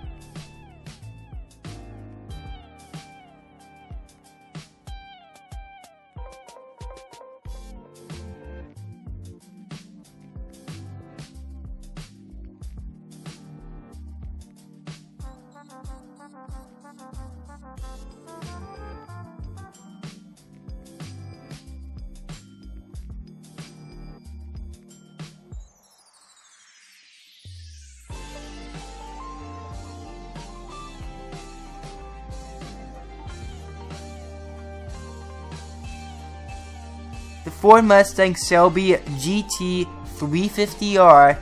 The Ford Mustang Shelby GT350R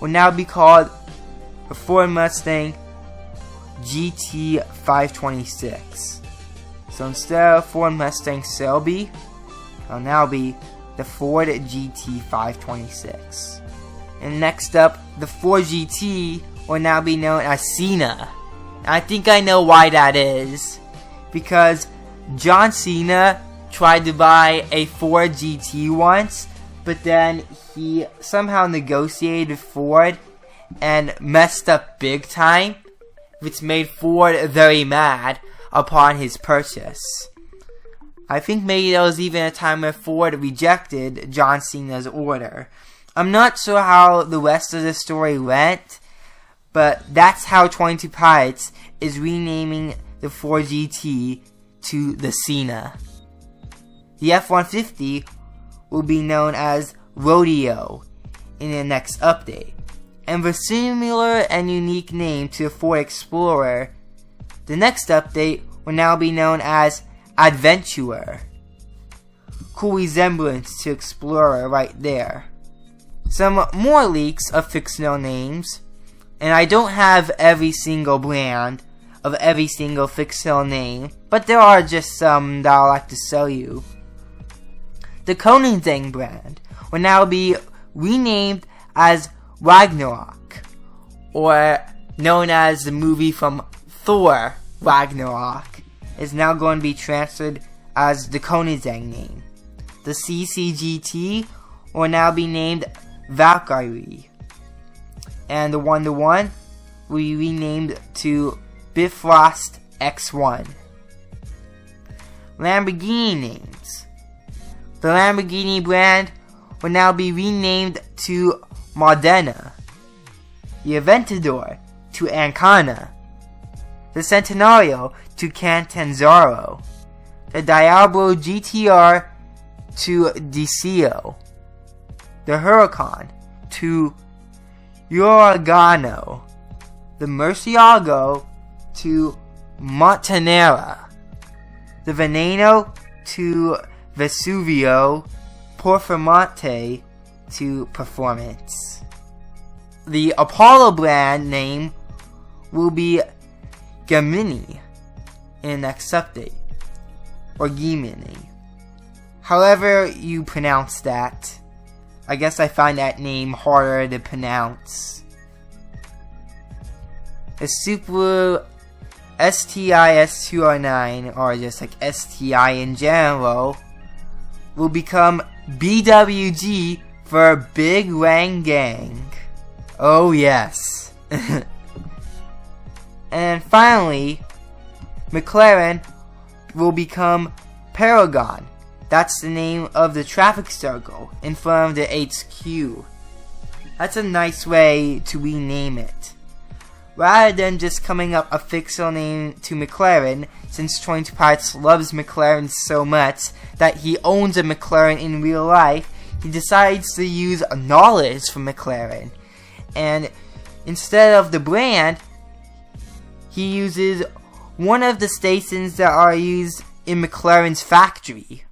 will now be called the Ford Mustang GT526. So instead of Ford Mustang Shelby, it'll now be the Ford GT526. And next up, the Ford GT will now be known as Cena. I think I know why that is. Because John Cena tried to buy a Ford GT once, but then he somehow negotiated with Ford and messed up big time, which made Ford very mad upon his purchase. I think maybe there was even a time where Ford rejected John Cena's order. I'm not sure how the rest of the story went, but that's how 22 Pilots is renaming the Ford GT to the Cena. The F-150 will be known as Rodeo in the next update. And for similar and unique name to the Ford Explorer, the next update will now be known as Adventurer. Cool resemblance to Explorer right there. Some more leaks of fictional names, and I don't have every single brand of every single fictional name, but there are just some that I'd like to show you. The Koenigsegg brand will now be renamed as Ragnarok, or known as the movie from Thor Ragnarok, is now going to be transferred as the Koenigsegg name. The CCGT will now be named Valkyrie. and the 1-to-1 will be renamed to Bifrost X1. Lamborghini names. The Lamborghini brand will now be renamed to Modena, the Aventador to Ancona, the Centenario to Catanzaro, the Diablo GTR to Desio, the Huracan to Uragano, the Murcielago to Montanera, the Veneno to Vesuvio, Porfimonte to Performance. The Apollo brand name will be Gemini in the next update, or Gemini. However you pronounce that, I guess I find that name harder to pronounce. The Supra STI S209, or just like STI in general, will become BWG for Big Wang Gang. Oh yes. And finally, McLaren will become Paragon. That's the name of the traffic circle in front of the HQ. That's a nice way to rename it. Rather than just coming up a fictional name to McLaren, since 22 Pilots loves McLaren so much that he owns a McLaren in real life, he decides to use knowledge from McLaren. And instead of the brand, he uses one of the stations that are used in McLaren's factory,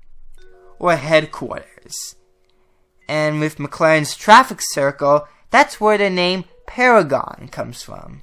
or headquarters. And with McLaren's traffic circle, that's where the name Paragon comes from.